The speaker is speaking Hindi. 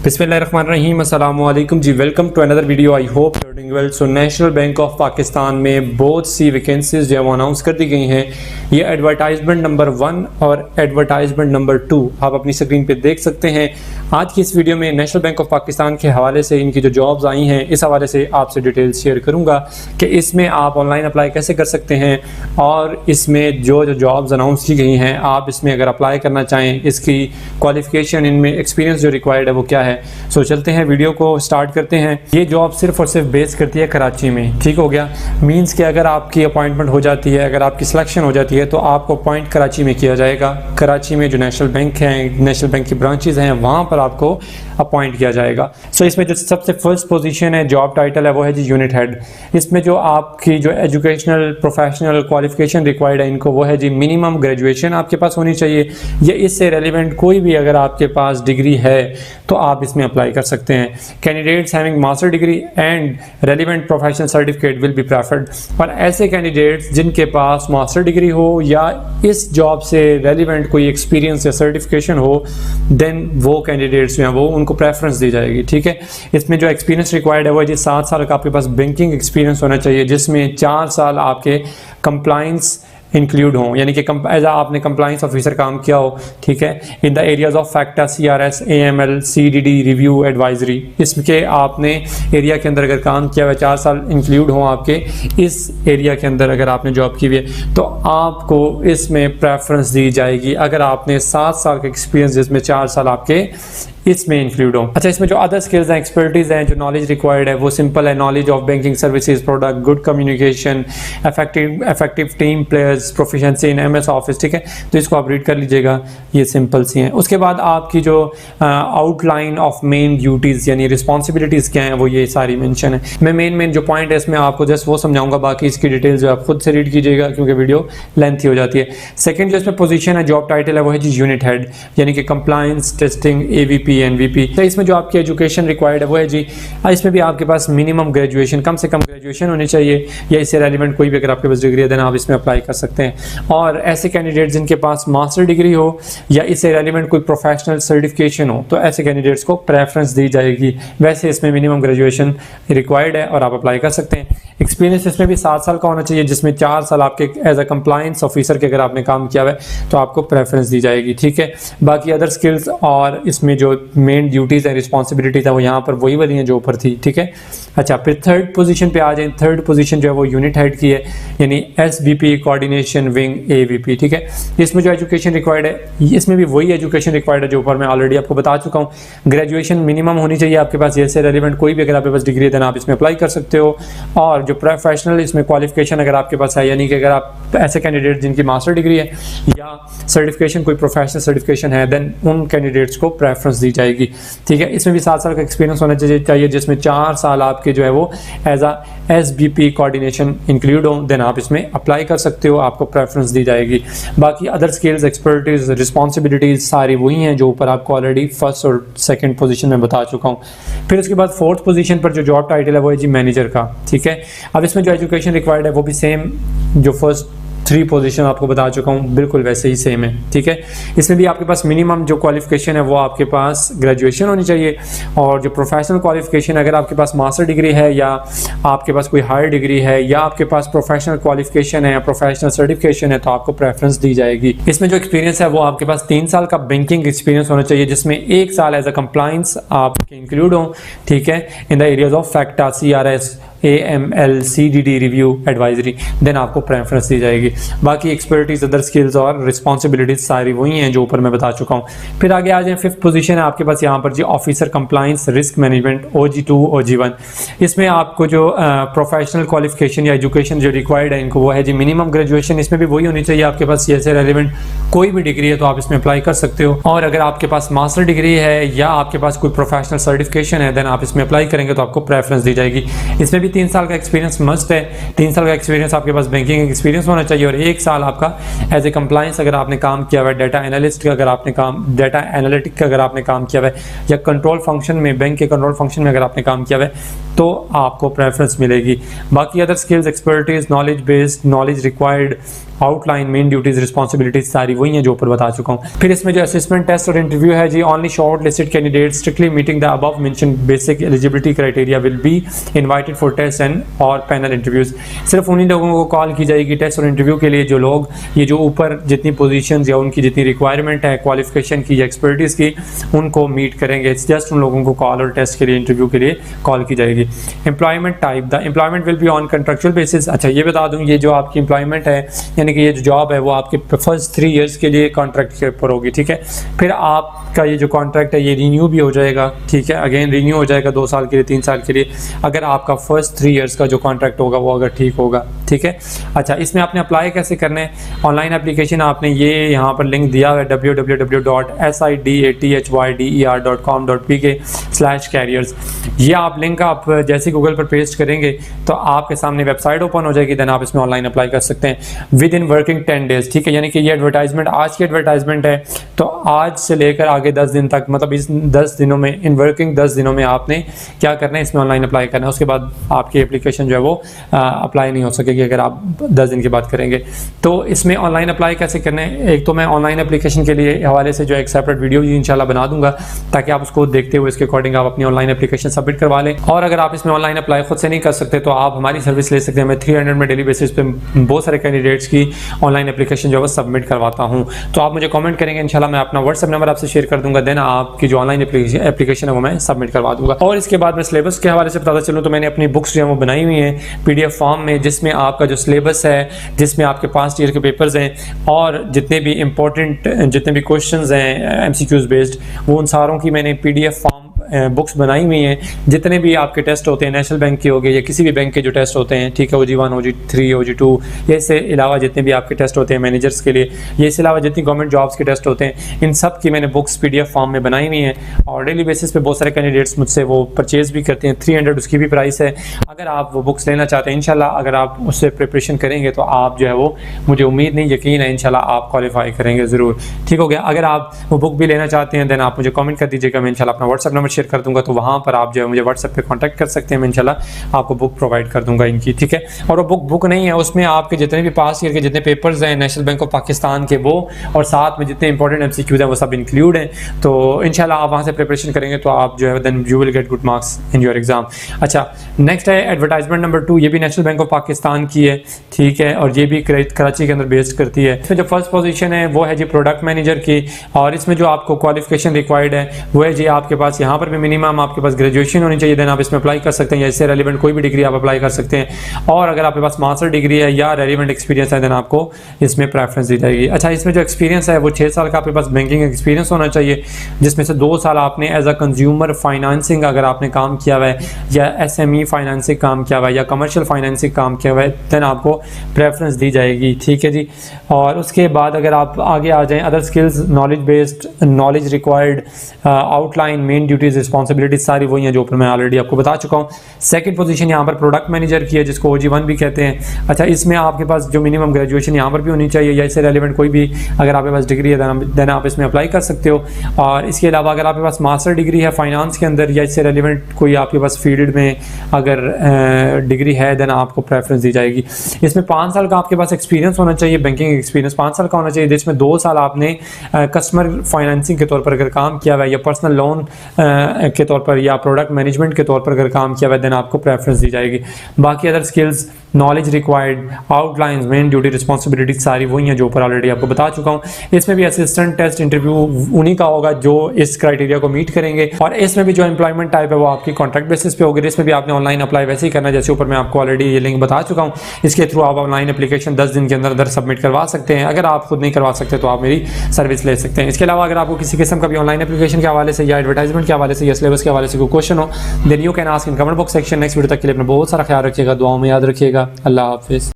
बिस्मिल्लाहिर्रहमानिर्रहीम, अस्सलाम वालेकुम जी। Welcome to another video. I hope you are doing well. So national bank of Pakistan में बहुत सी वैकेंसीज जो है वो अनाउंस कर दी गई हैं। ये एडवर्टाइजमेंट नंबर 1 और एडवर्टाइजमेंट नंबर 2 आप अपनी स्क्रीन पे देख सकते हैं। आज की इस वीडियो में नेशनल बैंक ऑफ पाकिस्तान के हवाले से इनकी जो जॉब्स आई हैं इस हवाले से आपसे डिटेल्स शेयर करूँगा कि इसमें आप ऑनलाइन अप्लाई कैसे कर सकते हैं और इसमें जो जॉब्स अनाउंस की गई हैं आप इसमें अगर अप्लाई करना चाहें इसकी क्वालिफिकेशन, इनमें एक्सपीरियंस जो रिक्वायर्ड है वो क्या है। सो चलते हैं, वीडियो को स्टार्ट करते हैं। ये जॉब सिर्फ और सिर्फ बेस करती है कराची में, ठीक हो गया। मींस कि अगर आपकी अपॉइंटमेंट हो जाती है, अगर आपकी सिलेक्शन हो जाती है तो आपको अपॉइंट कराची में किया जाएगा। कराची में जो नेशनल बैंक है, नेशनल बैंक की ब्रांचेज हैं, वहाँ पर आपको अपॉइंट किया जाएगा। सो इसमें जो सबसे फर्स्ट पोजीशन है, जॉब टाइटल है वो है जी यूनिट हेड। इसमें जो आपकी जो एजुकेशनल प्रोफेशनल क्वालिफिकेशन रिक्वायर्ड है इनको वो है जी मिनिमम ग्रेजुएशन आपके पास होनी चाहिए या इससे रेलिवेंट कोई भी अगर आपके पास डिग्री है तो आप इसमें अप्लाई कर सकते हैं। Candidates having master degree and relevant professional certificate will be preferred. और ऐसे कैंडिडेट्स जिनके पास मास्टर डिग्री हो या इस जॉब से रेलिवेंट कोई एक्सपीरियंस या सर्टिफिकेशन हो देन वो कैंडिडेट्स जो हैं वो उनको प्रेफरेंस दी जाएगी, ठीक है। इसमें जो एक्सपीरियंस रिक्वायर्ड है वो जी 7 साल का आपके पास बैंकिंग एक्सपीरियंस होना चाहिए जिसमें 4 साल आपके कंप्लाइंस इंक्लूड हों, यानी कि एज आपने कंप्लाइंस ऑफिसर काम किया हो, ठीक है, इन द एरियाज ऑफ फैक्टा, CRS, AML, CDD, review, advisory. इसके आपने एरिया के अंदर अगर काम किया हुआ 4 साल इंक्लूड हों आपके इस एरिया के अंदर अगर आपने जॉब की हुई है तो आपको इसमें प्रेफरेंस दी जाएगी अगर आपने 7 साल का एक्सपीरियंस जिसमें 4 साल आपके इसमें इंक्लूड हो। अच्छा, इसमें जो अदर स्किल्स हैं, एक्सपर्टीज हैं, जो नॉलेज रिक्वायर्ड है वो सिंपल है। Knowledge of banking services product, good communication, effective team players, proficiency in MS office, ठीक है। तो इसको आप रीड कर लीजिएगा, ये सिंपल सी हैं। उसके बाद आपकी जो आउटलाइन ऑफ मेन ड्यूटीज़ यानी रिस्पॉन्सिबिलिटीज़ क्या हैं वो ये सारी मेंशन है। मैं मेन जो पॉइंट है इसमें आपको जस्ट वो समझाऊंगा, बाकी इसकी डिटेल्स जो आप खुद से रीड कीजिएगा क्योंकि वीडियो लेंथी हो जाती है। सेकेंड जो इसमें पोजीशन है, जॉब टाइटल है वो है जी यूनिट हेड, यानी कि कंप्लायंस, टेस्टिंग, AVP, NVP। तो इसमें जो आपकी एजुकेशन रिक्वायर्ड है वो है जी, इसमें भी आपके पास मिनिमम ग्रेजुएशन, कम से कम ग्रेजुएशन होनी चाहिए या इससे रेलिवेंट कोई भी अगर आपके पास डिग्री है देन आप इसमें अप्लाई कर सकते हैं। और ऐसे कैंडिडेट जिनके पास मास्टर डिग्री हो या इससे रेलिवेंट कोई प्रोफेशनल सर्टिफिकेशन हो तो ऐसे कैंडिडेट्स को प्रेफरेंस दी जाएगी। वैसे इसमें मिनिमम ग्रेजुएशन रिक्वायर्ड है और आप अप्लाई कर सकते हैं। एक्सपीरियंस इसमें भी 7 साल का होना चाहिए जिसमें 4 साल आपके एज अ कंप्लायंस ऑफिसर के अगर आपने काम किया हुआ है तो आपको प्रेफरेंस दी जाएगी, ठीक है। बाकी अदर स्किल्स और इसमें जो मेन ड्यूटीज़ हैं, रिस्पॉन्सिबिलिटीज़ हैं वो यहाँ पर वही वाली हैं जो ऊपर थी, ठीक है। अच्छा, फिर थर्ड पोजीशन पे आ जाए। थर्ड पोजीशन जो है वो यूनिट हेड की है, यानी SVP कोऑर्डिनेशन विंग AVP, ठीक है। इसमें जो एजुकेशन रिक्वायर्ड है इसमें भी वही एजुकेशन रिक्वायर्ड है जो ऊपर मैं ऑलरेडी आपको बता चुका हूँ। ग्रेजुएशन मिनिमम होनी चाहिए आपके पास, ये से रेलिवेंट कोई भी अगर आपके पास डिग्री है देन आप इसमें अप्लाई कर सकते हो। और जो प्रोफेशनल इसमें क्वालिफिकेशन अगर आपके पास है, यानी कि अगर आप ऐसे कैंडिडेट जिनकी मास्टर डिग्री है या सर्टिफिकेशन कोई प्रोफेशनल सर्टिफिकेशन है देन उन कैंडिडेट्स को प्रेफरेंस दी जाएगी, ठीक है। इसमें भी 7 साल का एक्सपीरियंस होना चाहिए जिसमें 4 साल आपके जो है वो as a SVP coordination include हो देन आप इसमें अप्लाई कर सकते हो, आपको प्रेफरेंस दी जाएगी। बाकी अदर स्किल्स, एक्सपर्टीज, रिस्पॉन्सिबिलिटीज सारी वही हैं जो ऊपर आपको ऑलरेडी फर्स्ट और सेकंड पोजीशन में बता चुका हूँ। फिर उसके बाद फोर्थ पोजीशन पर जो जॉब टाइटल है वो है जी मैनेजर का, ठीक है। अब इसमें जो एजुकेशन रिक्वायर्ड है वो भी सेम जो फर्स्ट 3 पोजीशन आपको बता चुका हूँ बिल्कुल वैसे ही सेम है, ठीक है। इसमें भी आपके पास मिनिमम जो क्वालिफिकेशन है वो आपके पास ग्रेजुएशन होनी चाहिए और जो प्रोफेशनल क्वालिफिकेशन अगर आपके पास मास्टर डिग्री है या आपके पास कोई हायर डिग्री है या आपके पास प्रोफेशनल क्वालिफिकेशन है या प्रोफेशनल सर्टिफिकेशन है तो आपको प्रेफरेंस दी जाएगी। इसमें जो एक्सपीरियंस है वो आपके पास 3 साल का बैंकिंग एक्सपीरियंस होना चाहिए जिसमें 1 साल एज अ कंप्लायंस आपके इंक्लूड हो, ठीक है, इन द एरियाज ऑफ फैक्टा, CRS, AML, CDD, review, advisory, then आपको प्रेफरेंस दी जाएगी। बाकी एक्सपर्टीज, अदर स्किल्स और रिस्पॉन्सिबिलिटीज सारी वही हैं जो ऊपर मैं बता चुका हूँ। फिर आगे आ जाए, 5th पोजीशन है आपके पास यहाँ पर जी officer compliance risk management OG2 OG1। इसमें आपको जो प्रोफेशनल क्वालिफिकेशन या एजुकेशन जो रिक्वायर्ड है इनको वो है जी मिनिमम ग्रेजुएशन। इसमें भी वही होनी चाहिए आपके पास, ये से रेलिवेंट कोई भी डिग्री है तो आप इसमें अप्लाई कर सकते हो। और अगर आपके पास मास्टर डिग्री है या आपके पास कोई प्रोफेशनल सर्टिफिकेशन है देन आप इसमें अप्लाई करेंगे तो आपको प्रेफरेंस दी जाएगी। इसमें भी 3 साल का एक्सपीरियंस मस्ट है। 3 साल का एक्सपीरियंस आपके पास बैंकिंग एक्सपीरियंस होना चाहिए और 1 साल आपका एज ए कंप्लायंस अगर आपने काम किया हुआ है, डाटा एनालिस्ट का अगर आपने डाटा एनालिटिक का अगर आपने काम किया हुआ है या कंट्रोल फंक्शन में, बैंक के कंट्रोल फंक्शन में अगर आपने काम किया हुआ है तो आपको प्रेफरेंस मिलेगी। बाकी other skills, expertise, knowledge based, knowledge required, outline, main duties, responsibilities सारी वही हैं जो ऊपर बता चुका हूँ। फिर इसमें जो असेसमेंट टेस्ट और इंटरव्यू है जी, only short listed candidates strictly meeting the above mentioned basic eligibility criteria will be invited for test and और पैनल इंटरव्यूज। सिर्फ उन्हीं लोगों को कॉल की जाएगी टेस्ट और इंटरव्यू के लिए जो लोग ये जो ऊपर जितनी पोजीशंस या उनकी जितनी रिक्वायरमेंट है क्वालिफिकेशन की या एक्सपर्टीज की उनको मीट करेंगे। जस्ट उन लोगों को कॉल और टेस्ट के लिए, इंटरव्यू के लिए कॉल की जाएगी। Employment type, the employment will be on contractual basis. अच्छा ये बता दूं, ये जो आपकी एम्प्लॉयमेंट है यानी कि ये जो जॉब है वो आपके फर्स्ट 3 इयर्स के लिए कॉन्ट्रैक्ट के ऊपर होगी, ठीक है। फिर आपका ये जो कॉन्ट्रैक्ट है ये रिन्यू भी हो जाएगा, ठीक है, अगेन रिन्यू हो जाएगा 2 साल के लिए, 3 साल के लिए, अगर आपका फर्स्ट 3 इयर्स का जो कॉन्ट्रैक्ट होगा वो अगर ठीक होगा, ठीक है। अच्छा इसमें आपने अप्लाई कैसे करना है? ऑनलाइन एप्लीकेशन आपने ये यहाँ पर लिंक दिया हुआ है www.sidher.com.pk/careers। ये आप लिंक आप जैसे गूगल पर पेस्ट करेंगे तो आपके सामने वेबसाइट ओपन हो जाएगी, देन आप इसमें ऑनलाइन अप्लाई कर सकते हैं विद इन वर्किंग 10 डेज, ठीक है। यानी कि ये एडवर्टाइजमेंट आज की एडवर्टाइजमेंट है तो आज से लेकर आगे 10 दिन तक, मतलब इस 10 दिनों में, इन वर्किंग 10 दिनों में आपने क्या करना है, इसमें ऑनलाइन अप्लाई करना है। उसके बाद आपकी एप्लीकेशन जो है वो अप्लाई नहीं हो सकेगी अगर आप 10 दिन की बात करेंगे। तो इसमें ऑनलाइन अप्लाई कैसे करना है? एक तो मैं ऑनलाइन एप्लीकेशन के लिए हवाले से जो एक सेपरेट वीडियो इंशाल्लाह बना दूंगा ताकि आप उसको देखते हुए इसके अकॉर्डिंग आप अपनी ऑनलाइन एप्लीकेशन सबमिट करवा लें। और अगर आप इसमें ऑनलाइन अप्लाई खुद से नहीं कर सकते तो आप हमारी सर्विस ले सकते हैं। मैं 300 में डेली बेसिस पे बहुत सारे कैंडिडेट्स की ऑनलाइन एप्लीकेशन जो है वो सबमिट करवाता हूँ। तो आप मुझे कमेंट करेंगे, इंशाल्लाह मैं अपना व्हाट्सएप नंबर आपसे शेयर कर दूंगा, देन आपकी जो ऑनलाइन एप्लीकेशन है वो मैं सबमिट करवा दूंगा। और इसके बाद मैं सिलेबस के हवाले से बताता चलूँ तो मैंने अपनी बुक्स जो है वो बनाई हुई हैं PDF फॉर्म में, जिसमें आपका जो सिलेबस है, जिसमें आपके पास्ट ईयर के पेपर्स हैं और जितने भी इंपॉर्टेंट जितने भी क्वेश्चंस हैं MCQs बेस्ड, वो उन सारों की मैंने PDF फॉर्म बुक्स बनाई हुई हैं। जितने भी आपके टेस्ट होते हैं, नेशनल बैंक के हो गए या किसी भी बैंक के जो टेस्ट होते हैं, ठीक है, OG1, OG3, OG2, ये इससे अलावा जितने भी आपके टेस्ट होते हैं मैनेजर्स के लिए, ये इसके अलावा जितनी गवर्नमेंट जॉब्स के टेस्ट होते हैं, इन सब की मैंने बुक्स PDF फॉर्म में बनाई हुई हैं और डेली बेसिस पे बहुत सारे कैंडिडेट्स मुझसे वो परचेज भी करते हैं। 300 उसकी भी प्राइस है। अगर आप वो बुक्स लेना चाहते हैं, इंशाल्लाह अगर आप उससे प्रिपरेशन करेंगे तो आप जो है वो, मुझे उम्मीद नहीं यकीन है, इंशाल्लाह आप क्वालिफाई करेंगे ज़रूर, ठीक हो गया। अगर आप वो बुक भी लेना चाहते हैं देन आप मुझे कमेंट कर दीजिएगा, मैं इंशाल्लाह अपना व्हाट्सएप नंबर शेयर कर दूंगा, तो वहाँ पर आप जो है मुझे व्हाट्सएप पे कांटेक्ट कर सकते हैं, मैं इंशाल्लाह आपको बुक प्रोवाइड कर दूंगा इनकी, ठीक है। और वो बुक नहीं है, उसमें आपके जितने भी पास ईयर के जितने पेपर्स हैं नेशनल बैंक ऑफ पाकिस्तान के वो, और साथ में जितने इंपॉर्टेंट MCQs हैं वो सब इंक्लूड हैं। तो इंशाल्लाह आप वहाँ से प्रिपरेशन करेंगे तो आप जो है then you will get good marks in your exam. अच्छा नेक्स्ट है एडवर्टाइजमेंट नंबर 2, ये भी नेशनल बैंक ऑफ पाकिस्तान की है, ठीक है, और ये भी कराची के अंदर बेस्ड करती है। इसमें जो फर्स्ट पोजीशन है वो है जी प्रोडक्ट मैनेजर की, और इसमें जो आपको क्वालिफिकेशन रिक्वायर्ड है वो है जी आपके पास यहाँ पर भी मिनिमम आपके पास ग्रेजुएशन होनी चाहिए, देन आप इसमें अप्लाई कर सकते हैं, या इससे रेलिवेंट कोई भी डिग्री आप अप्लाई कर सकते हैं। और अगर आपके पास मास्टर डिग्री है या रेलिवेंट एक्सपीरियंस है देन आपको इसमें प्रेफरेंस दी जाएगी। अच्छा इसमें जो एक्सपीरियंस है वो 6 साल का आपके पास बैंकिंग एक्सपीरियंस होना चाहिए, जिसमें से 2 साल आपने एज अ कंज्यूमर फाइनेंसिंग अगर आपने काम किया हुआ है, या SME फाइनेंसिंग काम किया हुआ है, या कमर्शियल फाइनेंसिंग काम किया हुआ है, देन आपको प्रेफरेंस दी जाएगी, ठीक है जी। और उसके बाद अगर आप आगे आ जाएं, other skills, knowledge based, knowledge required, outline, main duties, responsibilities सारी वही हैं जो ऊपर मैं ऑलरेडी आपको बता चुका हूँ। सेकंड पोजीशन यहाँ पर प्रोडक्ट मैनेजर की है, जिसको OG1 भी कहते हैं। अच्छा इसमें आपके पास जो मिनिमम ग्रेजुएशन यहाँ पर भी होनी चाहिए, या इससे रेलिवेंट कोई भी अगर आपके पास डिग्री है देन आप इसमें अप्लाई कर सकते हो। और इसके अलावा अगर आपके पास मास्टर डिग्री है फाइनेंस के अंदर, या इससे रेलिवेंट कोई आपके पास फील्ड में अगर डिग्री है देन आपको प्रेफरेंस दी जाएगी। इसमें 5 साल का आपके पास एक्सपीरियंस होना चाहिए, बैंकिंग एक्सपीरियंस 5 साल का होना चाहिए, जिसमें 2 साल आपने कस्टमर फाइनेंसिंग के तौर पर अगर काम किया हुआ है, या पर्सनल लोन के तौर पर, या प्रोडक्ट मैनेजमेंट के तौर पर अगर काम किया हुआ है देन आपको प्रेफरेंस दी जाएगी। बाकी other skills, knowledge required, outlines, main duty, responsibilities सारी वही हैं जो ऊपर ऑलरेडी आपको बता चुका हूँ। इसमें भी असिस्टेंट टेस्ट इंटरव्यू उन्हीं का होगा जो इस क्राइटेरिया को मीट करेंगे, और इसमें भी जो एम्प्लॉयमेंट टाइप है वो आपकी कॉन्ट्रैक्ट बेसिस पे होगी। इसमें भी आपने ऑनलाइन अप्लाई वैसे ही करना है जैसे ऊपर मैं आपको ऑलरेडी ये लिंक बता चुका हूँ। इसके थ्रू आप ऑनलाइन एप्लीकेशन 10 दिन के अंदर सबमिट करवा सकते हैं। अगर आप खुद नहीं करवा सकते तो आप मेरी सर्विस ले सकते हैं। इसके अलावा अगर आपको किसी किस्म का भी ऑनलाइन एप्लीकेशन के हवाले से, या एडवर्टाइजमेंट के हवाले से, या सिलेबस के हवाले से कोई क्वेश्चन हो then you can ask in comment box section. Next video तक के लिए अपना बहुत सारा ख्याल रखिएगा, दुआओं में याद रखिएगा। अल्लाह हाफिज़।